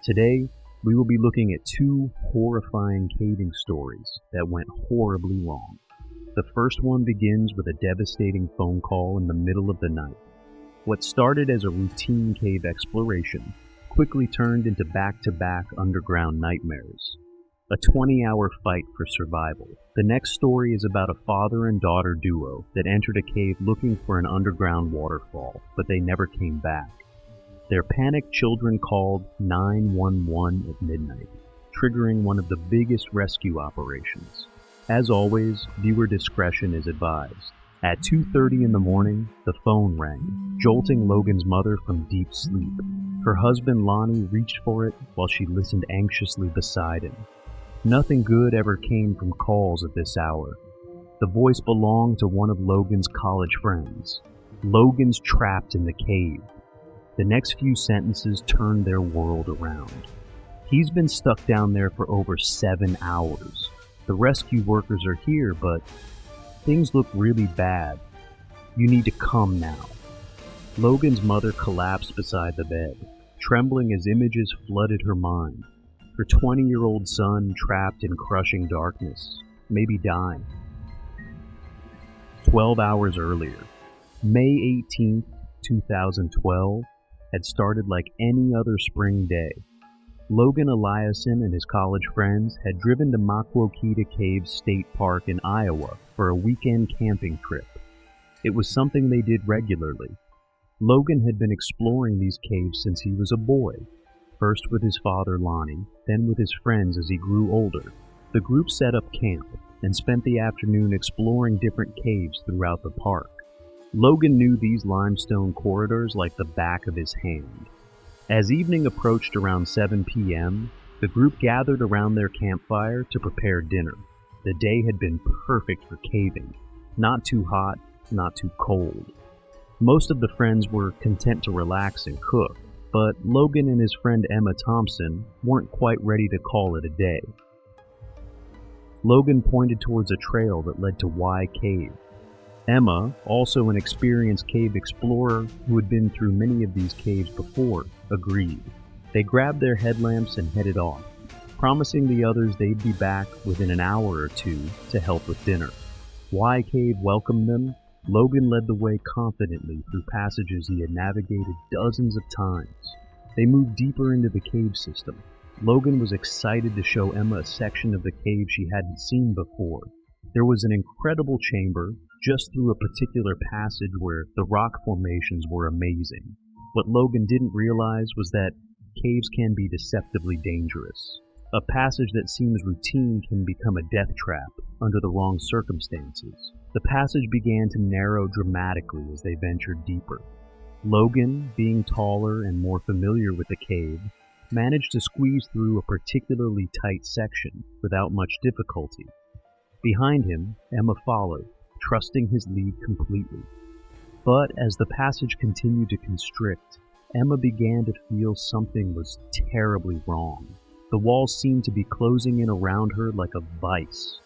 Today, we will be looking at two horrifying caving stories that went horribly wrong. The first one begins with a devastating phone call in the middle of the night. What started as a routine cave exploration quickly turned into back-to-back underground nightmares. A 20-hour fight for survival. The next story is about a father and daughter duo that entered a cave looking for an underground waterfall, but they never came back. Their panicked children called 911 at midnight, triggering one of the biggest rescue operations. As always, viewer discretion is advised. At 2:30 in the morning, the phone rang, jolting Logan's mother from deep sleep. Her husband Lonnie reached for it while she listened anxiously beside him. Nothing good ever came from calls at this hour. The voice belonged to one of Logan's college friends. Logan's trapped in the cave. The next few sentences turned their world around. He's been stuck down there for over 7 hours. The rescue workers are here, but things look really bad. You need to come now. Logan's mother collapsed beside the bed, trembling as images flooded her mind. Her 20-year-old son trapped in crushing darkness, maybe dying. 12 hours earlier, May 18th, 2012, had started like any other spring day. Logan Eliason and his college friends had driven to Maquoketa Caves State Park in Iowa for a weekend camping trip. It was something they did regularly. Logan had been exploring these caves since he was a boy, first with his father Lonnie, then with his friends as he grew older. The group set up camp and spent the afternoon exploring different caves throughout the park. Logan knew these limestone corridors like the back of his hand. As evening approached around 7 p.m., the group gathered around their campfire to prepare dinner. The day had been perfect for caving. Not too hot, not too cold. Most of the friends were content to relax and cook, but Logan and his friend Emma Thompson weren't quite ready to call it a day. Logan pointed towards a trail that led to Y Cave. Emma, also an experienced cave explorer who had been through many of these caves before, agreed. They grabbed their headlamps and headed off, promising the others they'd be back within an hour or two to help with dinner. Y Cave welcomed them. Logan led the way confidently through passages he had navigated dozens of times. They moved deeper into the cave system. Logan was excited to show Emma a section of the cave she hadn't seen before. There was an incredible chamber just through a particular passage where the rock formations were amazing. What Logan didn't realize was that caves can be deceptively dangerous. A passage that seems routine can become a death trap under the wrong circumstances. The passage began to narrow dramatically as they ventured deeper. Logan, being taller and more familiar with the cave, managed to squeeze through a particularly tight section without much difficulty. Behind him, Emma followed, trusting his lead completely. But as the passage continued to constrict, Emma began to feel something was terribly wrong. The walls seemed to be closing in around her like a vice.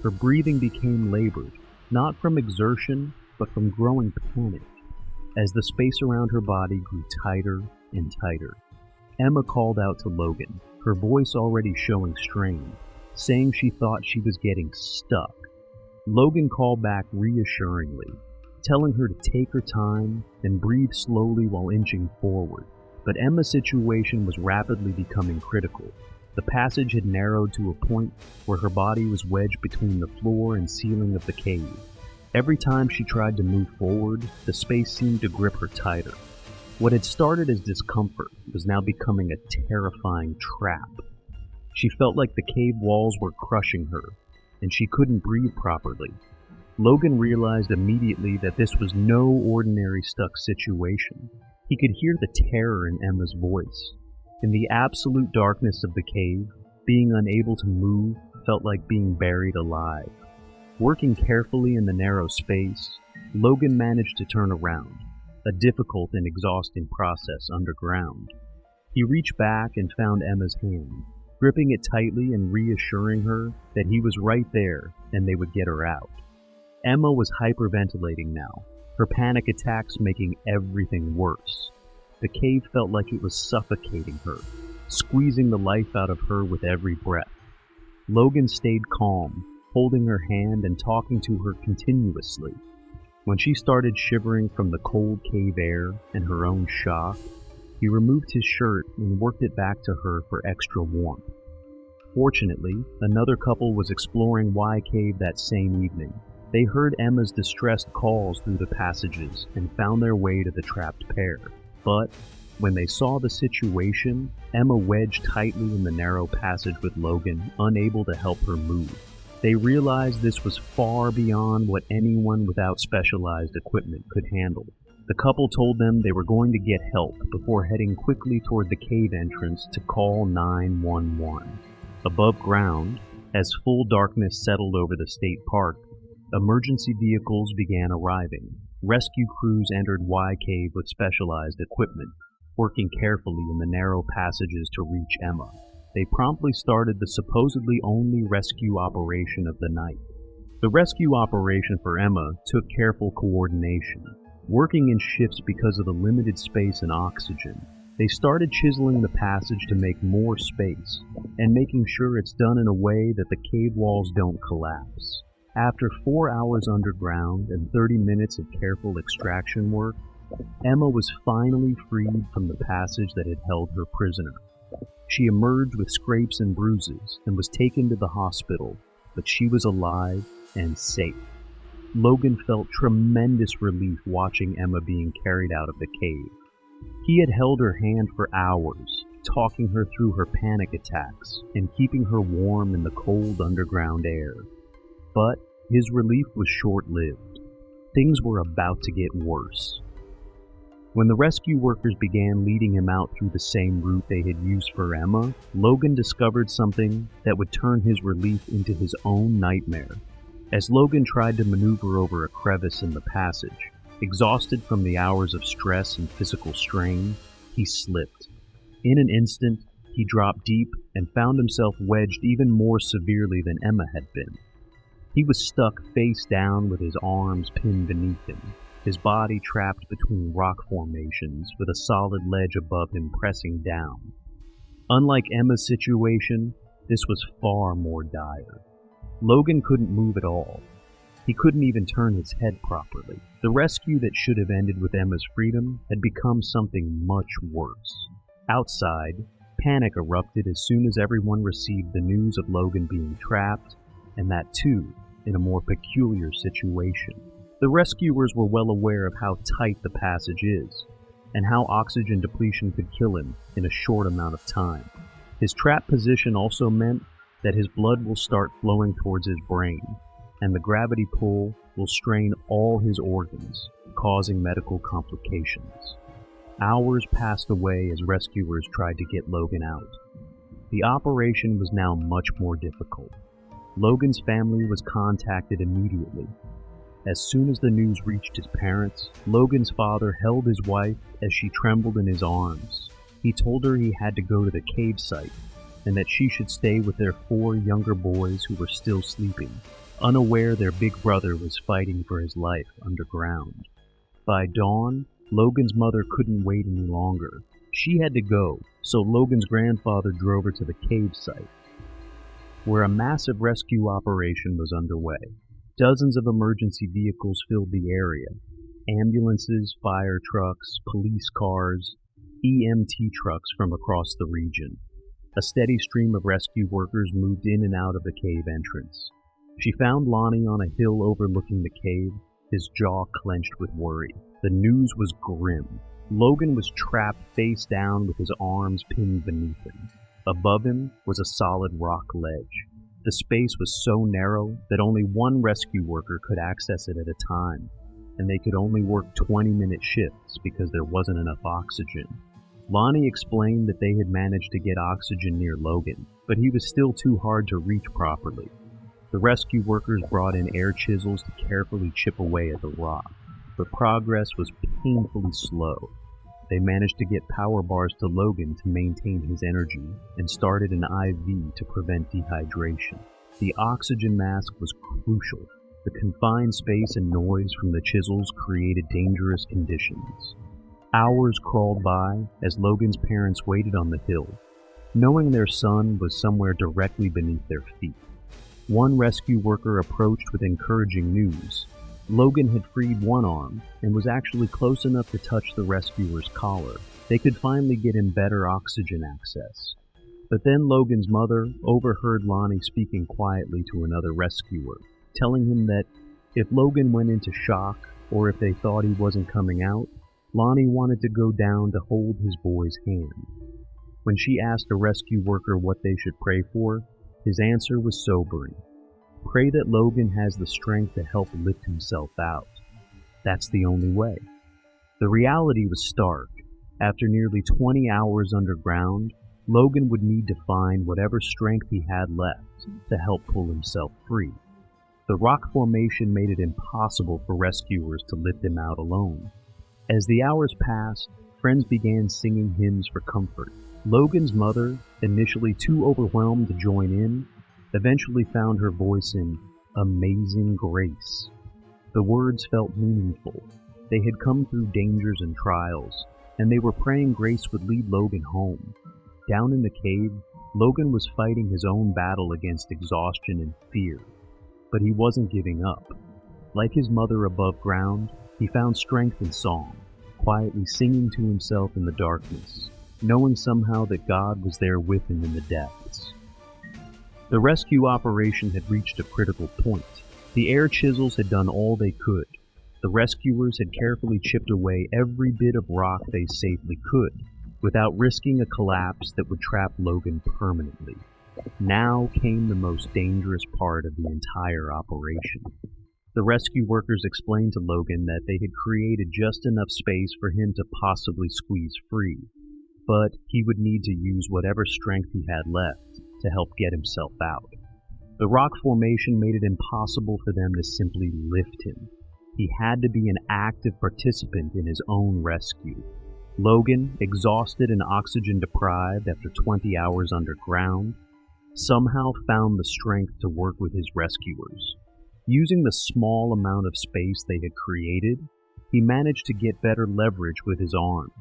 Her breathing became labored, not from exertion, but from growing panic, as the space around her body grew tighter and tighter. Emma called out to Logan, her voice already showing strain, saying she thought she was getting stuck. Logan called back reassuringly, telling her to take her time and breathe slowly while inching forward. But Emma's situation was rapidly becoming critical. The passage had narrowed to a point where her body was wedged between the floor and ceiling of the cave. Every time she tried to move forward, the space seemed to grip her tighter. What had started as discomfort was now becoming a terrifying trap. She felt like the cave walls were crushing her, and she couldn't breathe properly. Logan realized immediately that this was no ordinary stuck situation. He could hear the terror in Emma's voice. In the absolute darkness of the cave, being unable to move felt like being buried alive. Working carefully in the narrow space, Logan managed to turn around, a difficult and exhausting process underground. He reached back and found Emma's hand, gripping it tightly and reassuring her that he was right there and they would get her out. Emma was hyperventilating now, her panic attacks making everything worse. The cave felt like it was suffocating her. squeezing the life out of her with every breath. Logan stayed calm, holding her hand and talking to her continuously. When she started shivering from the cold cave air and her own shock, he removed his shirt and worked it back to her for extra warmth. Fortunately, another couple was exploring Y Cave that same evening. They heard Emma's distressed calls through the passages and found their way to the trapped pair. But when they saw the situation, Emma wedged tightly in the narrow passage with Logan, unable to help her move. They realized this was far beyond what anyone without specialized equipment could handle. The couple told them they were going to get help before heading quickly toward the cave entrance to call 911. Above ground, as full darkness settled over the state park, emergency vehicles began arriving. Rescue crews entered Y Cave with specialized equipment, working carefully in the narrow passages to reach Emma. They promptly started the supposedly only rescue operation of the night. The rescue operation for Emma took careful coordination. Working in shifts because of the limited space and oxygen, they started chiseling the passage to make more space, and making sure it's done in a way that the cave walls don't collapse. After 4 hours underground and 30 minutes of careful extraction work, Emma was finally freed from the passage that had held her prisoner. She emerged with scrapes and bruises and was taken to the hospital, but she was alive and safe. Logan felt tremendous relief watching Emma being carried out of the cave. He had held her hand for hours, talking her through her panic attacks and keeping her warm in the cold underground air. But his relief was short-lived. Things were about to get worse. When the rescue workers began leading him out through the same route they had used for Emma, Logan discovered something that would turn his relief into his own nightmare. As Logan tried to maneuver over a crevice in the passage, exhausted from the hours of stress and physical strain, he slipped. In an instant, he dropped deep and found himself wedged even more severely than Emma had been. He was stuck face down with his arms pinned beneath him, his body trapped between rock formations with a solid ledge above him pressing down. Unlike Emma's situation, this was far more dire. Logan couldn't move at all. He couldn't even turn his head properly. The rescue that should have ended with Emma's freedom had become something much worse. Outside, panic erupted as soon as everyone received the news of Logan being trapped, and that too, in a more peculiar situation. The rescuers were well aware of how tight the passage is, and how oxygen depletion could kill him in a short amount of time. His trapped position also meant that his blood will start flowing towards his brain, and the gravity pull will strain all his organs, causing medical complications. Hours passed away as rescuers tried to get Logan out. The operation was now much more difficult. Logan's family was contacted immediately. As soon as the news reached his parents, Logan's father held his wife as she trembled in his arms. He told her he had to go to the cave site, and that she should stay with their 4 younger boys who were still sleeping, unaware their big brother was fighting for his life underground. By dawn, Logan's mother couldn't wait any longer. She had to go, so Logan's grandfather drove her to the cave site, where a massive rescue operation was underway. Dozens of emergency vehicles filled the area. Ambulances, fire trucks, police cars, EMT trucks from across the region. A steady stream of rescue workers moved in and out of the cave entrance. She found Lonnie on a hill overlooking the cave, his jaw clenched with worry. The news was grim. Logan was trapped face down with his arms pinned beneath him. Above him was a solid rock ledge. The space was so narrow that only one rescue worker could access it at a time, and they could only work 20-minute shifts because there wasn't enough oxygen. Lonnie explained that they had managed to get oxygen near Logan, but he was still too hard to reach properly. The rescue workers brought in air chisels to carefully chip away at the rock, but progress was painfully slow. They managed to get power bars to Logan to maintain his energy and started an IV to prevent dehydration. The oxygen mask was crucial. The confined space and noise from the chisels created dangerous conditions. Hours crawled by as Logan's parents waited on the hill. knowing their son was somewhere directly beneath their feet. One rescue worker approached with encouraging news. Logan had freed one arm and was actually close enough to touch the rescuer's collar. They could finally get him better oxygen access. But then Logan's mother overheard Lonnie speaking quietly to another rescuer, telling him that if Logan went into shock or if they thought he wasn't coming out, Lonnie wanted to go down to hold his boy's hand. When she asked a rescue worker what they should pray for, his answer was sobering. Pray that Logan has the strength to help lift himself out. That's the only way. The reality was stark. After nearly 20 hours underground, Logan would need to find whatever strength he had left to help pull himself free. The rock formation made it impossible for rescuers to lift him out alone. As the hours passed, friends began singing hymns for comfort. Logan's mother, initially too overwhelmed to join in, eventually found her voice in Amazing Grace. The words felt meaningful. They had come through dangers and trials, and they were praying grace would lead Logan home. Down in the cave, Logan was fighting his own battle against exhaustion and fear. But he wasn't giving up. Like his mother above ground, he found strength in song, quietly singing to himself in the darkness, knowing somehow that God was there with him in the depths. The rescue operation had reached a critical point. The air chisels had done all they could. The rescuers had carefully chipped away every bit of rock they safely could, without risking a collapse that would trap Logan permanently. Now came the most dangerous part of the entire operation. The rescue workers explained to Logan that they had created just enough space for him to possibly squeeze free, but he would need to use whatever strength he had left to help get himself out. The rock formation made it impossible for them to simply lift him. He had to be an active participant in his own rescue. Logan, exhausted and oxygen deprived after 20 hours underground, somehow found the strength to work with his rescuers. Using the small amount of space they had created, he managed to get better leverage with his arms.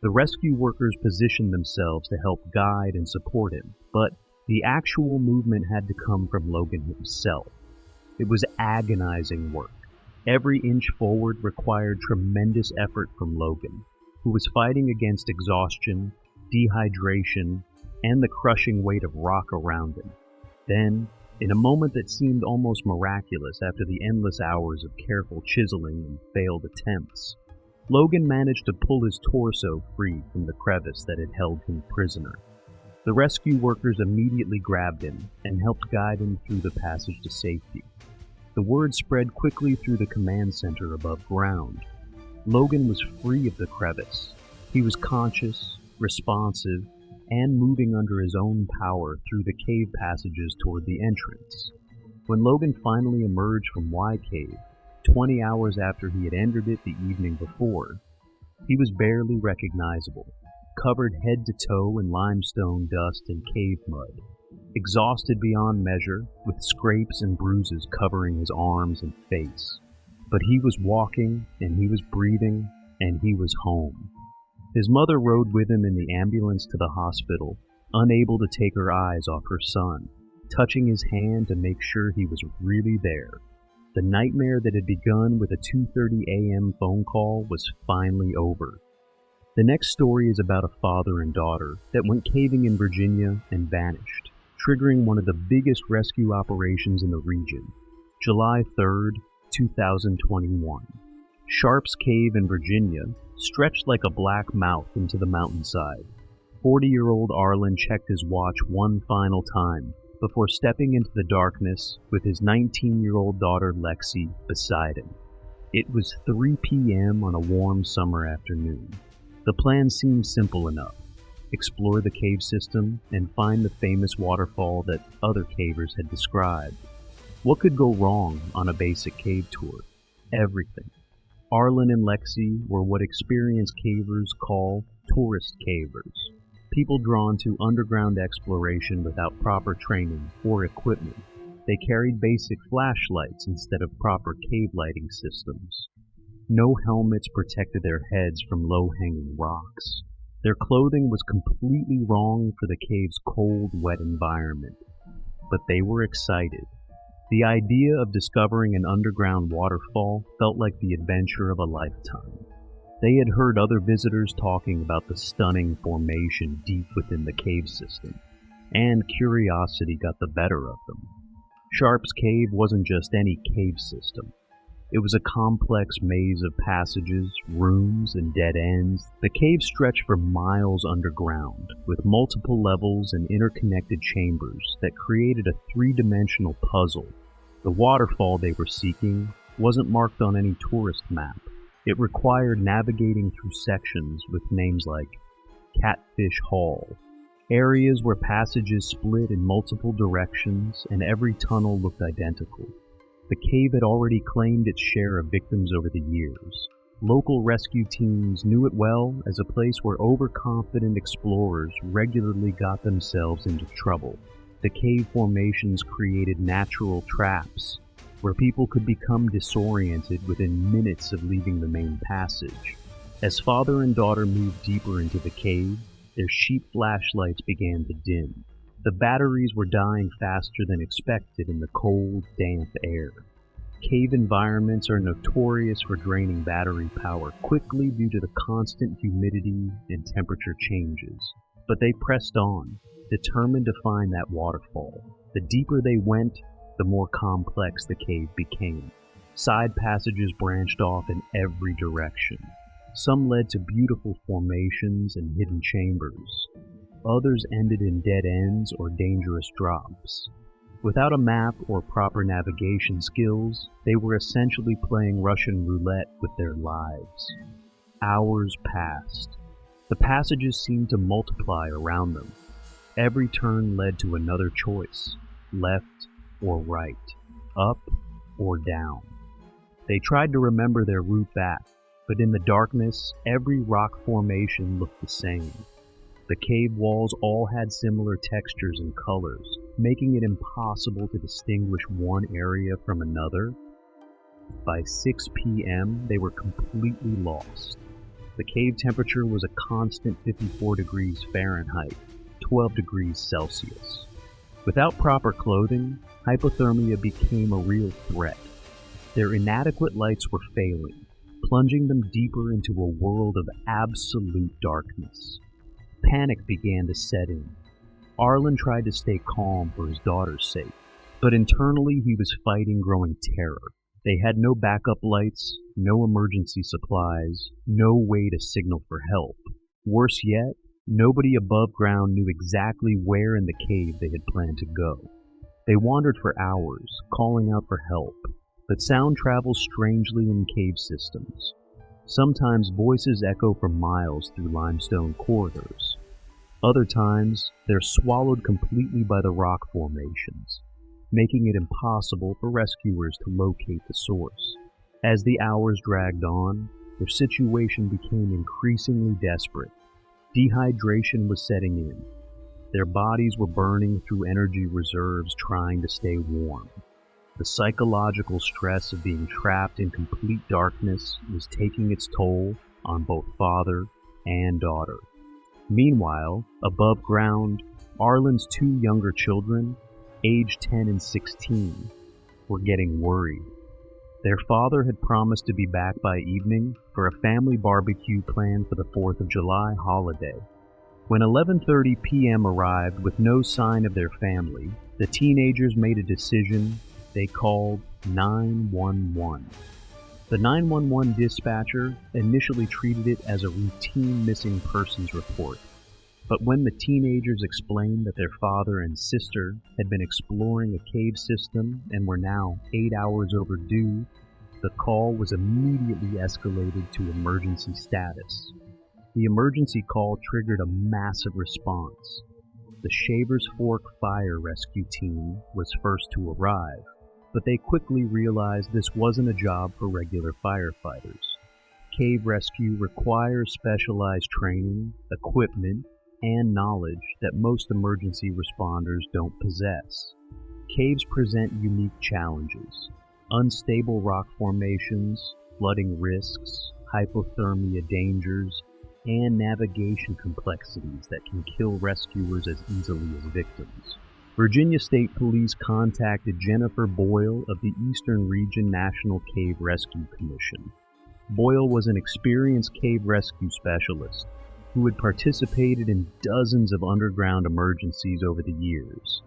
The rescue workers positioned themselves to help guide and support him, but the actual movement had to come from Logan himself. It was agonizing work. Every inch forward required tremendous effort from Logan, who was fighting against exhaustion, dehydration, and the crushing weight of rock around him. Then, in a moment that seemed almost miraculous after the endless hours of careful chiseling and failed attempts, Logan managed to pull his torso free from the crevice that had held him prisoner. The rescue workers immediately grabbed him and helped guide him through the passage to safety. The word spread quickly through the command center above ground. Logan was free of the crevice. He was conscious, responsive, and moving under his own power through the cave passages toward the entrance. When Logan finally emerged from Y Cave, 20 hours after he had entered it the evening before, he was barely recognizable, covered head to toe in limestone dust and cave mud, exhausted beyond measure, with scrapes and bruises covering his arms and face. But he was walking, and he was breathing, and he was home. His mother rode with him in the ambulance to the hospital, unable to take her eyes off her son, touching his hand to make sure he was really there. The nightmare that had begun with a 2:30 a.m. phone call was finally over. The next story is about a father and daughter that went caving in Virginia and vanished, triggering one of the biggest rescue operations in the region. July 3rd, 2021. Sharp's Cave in Virginia stretched like a black mouth into the mountainside. 40-year-old Arlen checked his watch one final time before stepping into the darkness with his 19-year-old daughter Lexi beside him. It was 3 p.m. on a warm summer afternoon. The plan seemed simple enough. Explore the cave system and find the famous waterfall that other cavers had described. What could go wrong on a basic cave tour? Everything. Arlen and Lexi were what experienced cavers call tourist cavers, people drawn to underground exploration without proper training or equipment. They carried basic flashlights instead of proper cave lighting systems. No helmets protected their heads from low-hanging rocks. Their clothing was completely wrong for the cave's cold, wet environment, but they were excited. The idea of discovering an underground waterfall felt like the adventure of a lifetime. They had heard other visitors talking about the stunning formation deep within the cave system, and curiosity got the better of them. Sharp's Cave wasn't just any cave system. It was a complex maze of passages, rooms, and dead ends. The cave stretched for miles underground, with multiple levels and interconnected chambers that created a three-dimensional puzzle. The waterfall they were seeking wasn't marked on any tourist map. It required navigating through sections with names like Catfish Hall, areas where passages split in multiple directions and every tunnel looked identical. The cave had already claimed its share of victims over the years. Local rescue teams knew it well as a place where overconfident explorers regularly got themselves into trouble. The cave formations created natural traps where people could become disoriented within minutes of leaving the main passage. As father and daughter moved deeper into the cave, their cheap flashlights began to dim. The batteries were dying faster than expected in the cold, damp air. Cave environments are notorious for draining battery power quickly due to the constant humidity and temperature changes. But they pressed on, determined to find that waterfall. The deeper they went, the more complex the cave became. Side passages branched off in every direction. Some led to beautiful formations and hidden chambers. Others ended in dead ends or dangerous drops. Without a map or proper navigation skills, they were essentially playing Russian roulette with their lives. Hours passed. The passages seemed to multiply around them. Every turn led to another choice, left or right, up or down. They tried to remember their route back, but in the darkness, every rock formation looked the same. The cave walls all had similar textures and colors, making it impossible to distinguish one area from another. By 6 p.m., they were completely lost. The cave temperature was a constant 54 degrees Fahrenheit, 12 degrees Celsius. Without proper clothing, hypothermia became a real threat. Their inadequate lights were failing, plunging them deeper into a world of absolute darkness. Panic began to set in. Arlen tried to stay calm for his daughter's sake, but internally he was fighting growing terror. They had no backup lights, no emergency supplies, no way to signal for help. Worse yet, nobody above ground knew exactly where in the cave they had planned to go. They wandered for hours, calling out for help, but sound travels strangely in cave systems. Sometimes voices echo for miles through limestone corridors. Other times, they're swallowed completely by the rock formations, making it impossible for rescuers to locate the source. As the hours dragged on, their situation became increasingly desperate. Dehydration was setting in. Their bodies were burning through energy reserves trying to stay warm. The psychological stress of being trapped in complete darkness was taking its toll on both father and daughter. Meanwhile, above ground, Arlen's two younger children, aged 10 and 16, were getting worried. Their father had promised to be back by evening for a family barbecue planned for the 4th of July holiday. When 11:30 p.m. arrived with no sign of their family, the teenagers made a decision. They called 911. The 911 dispatcher initially treated it as a routine missing persons report. But when the teenagers explained that their father and sister had been exploring a cave system and were now 8 hours overdue, the call was immediately escalated to emergency status. The emergency call triggered a massive response. The Shavers Fork Fire Rescue Team was first to arrive, but they quickly realized this wasn't a job for regular firefighters. Cave rescue requires specialized training, equipment, and knowledge that most emergency responders don't possess. Caves present unique challenges: unstable rock formations, flooding risks, hypothermia dangers, and navigation complexities that can kill rescuers as easily as victims. Virginia State Police contacted Jennifer Boyle of the Eastern Region National Cave Rescue Commission. Boyle was an experienced cave rescue specialist who had participated in dozens of underground emergencies over the years.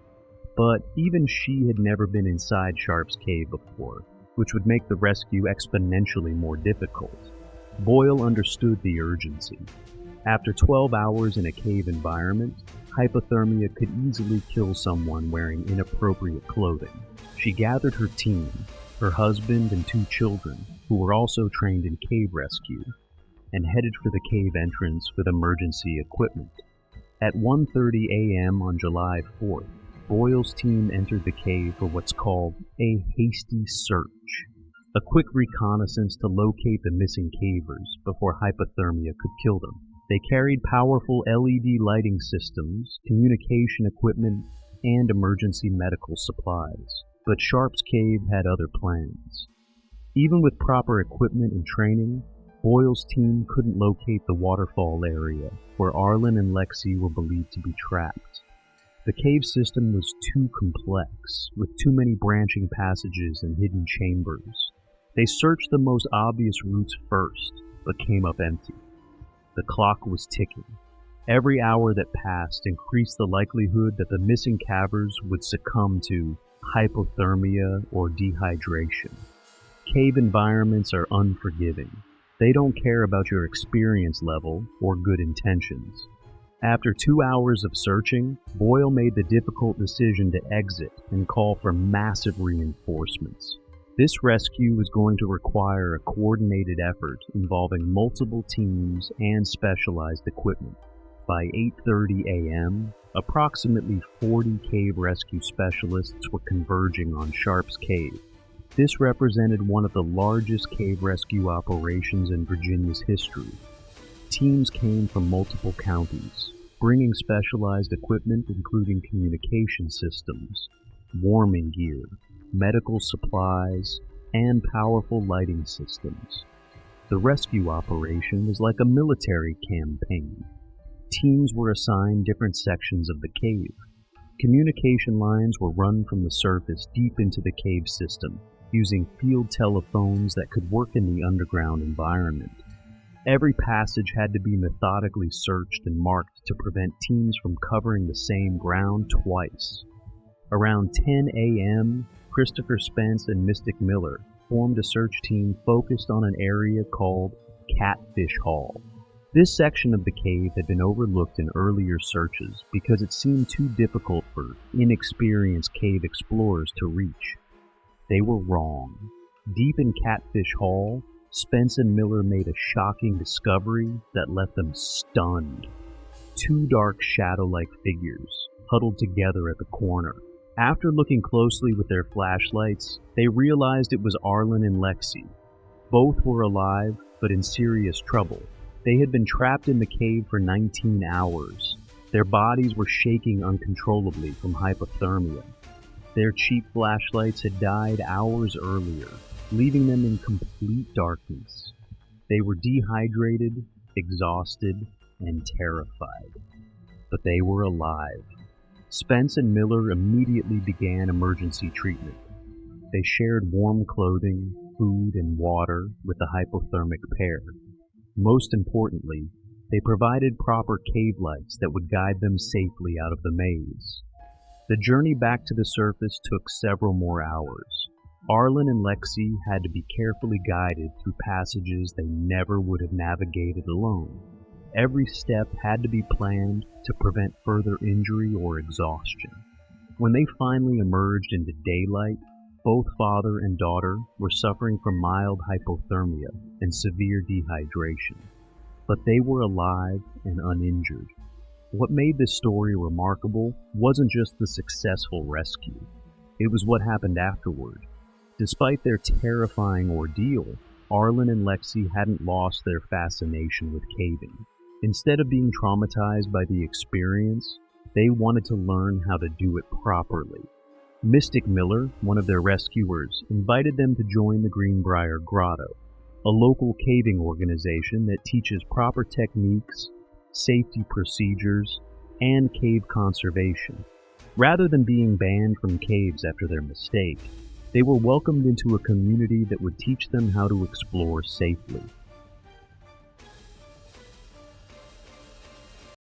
But even she had never been inside Sharp's Cave before, which would make the rescue exponentially more difficult. Boyle understood the urgency. After 12 hours in a cave environment, hypothermia could easily kill someone wearing inappropriate clothing. She gathered her team, her husband and 2 children, who were also trained in cave rescue, and headed for the cave entrance with emergency equipment. At 1:30 a.m. on July 4th, Boyle's team entered the cave for what's called a hasty search, a quick reconnaissance to locate the missing cavers before hypothermia could kill them. They carried powerful LED lighting systems, communication equipment, and emergency medical supplies. But Sharp's Cave had other plans. Even with proper equipment and training, Boyle's team couldn't locate the waterfall area where Arlen and Lexi were believed to be trapped. The cave system was too complex, with too many branching passages and hidden chambers. They searched the most obvious routes first, but came up empty. The clock was ticking. Every hour that passed increased the likelihood that the missing cavers would succumb to hypothermia or dehydration. Cave environments are unforgiving. They don't care about your experience level or good intentions. After 2 hours of searching, Boyle made the difficult decision to exit and call for massive reinforcements. This rescue was going to require a coordinated effort involving multiple teams and specialized equipment. By 8:30 a.m., approximately 40 cave rescue specialists were converging on Sharp's Cave. This represented one of the largest cave rescue operations in Virginia's history. Teams came from multiple counties, bringing specialized equipment including communication systems, warming gear, medical supplies, and powerful lighting systems. The rescue operation was like a military campaign. Teams were assigned different sections of the cave. Communication lines were run from the surface deep into the cave system, using field telephones that could work in the underground environment. Every passage had to be methodically searched and marked to prevent teams from covering the same ground twice. Around 10 a.m., Christopher Spence and Mystic Miller formed a search team focused on an area called Catfish Hall. This section of the cave had been overlooked in earlier searches because it seemed too difficult for inexperienced cave explorers to reach. They were wrong. Deep in Catfish Hall, Spence and Miller made a shocking discovery that left them stunned. 2 dark shadow-like figures huddled together at the corner. After looking closely with their flashlights, they realized it was Arlen and Lexi. Both were alive, but in serious trouble. They had been trapped in the cave for 19 hours. Their bodies were shaking uncontrollably from hypothermia. Their cheap flashlights had died hours earlier, leaving them in complete darkness. They were dehydrated, exhausted, and terrified. But they were alive. Spence and Miller immediately began emergency treatment. They shared warm clothing, food, and water with the hypothermic pair. Most importantly, they provided proper cave lights that would guide them safely out of the maze. The journey back to the surface took several more hours. Arlen and Lexi had to be carefully guided through passages they never would have navigated alone. Every step had to be planned to prevent further injury or exhaustion. When they finally emerged into daylight, both father and daughter were suffering from mild hypothermia and severe dehydration. But they were alive and uninjured. What made this story remarkable wasn't just the successful rescue. It was what happened afterward. Despite their terrifying ordeal, Arlen and Lexi hadn't lost their fascination with caving. Instead of being traumatized by the experience, they wanted to learn how to do it properly. Mystic Miller, one of their rescuers, invited them to join the Greenbrier Grotto, a local caving organization that teaches proper techniques, safety procedures, and cave conservation. Rather than being banned from caves after their mistake, they were welcomed into a community that would teach them how to explore safely.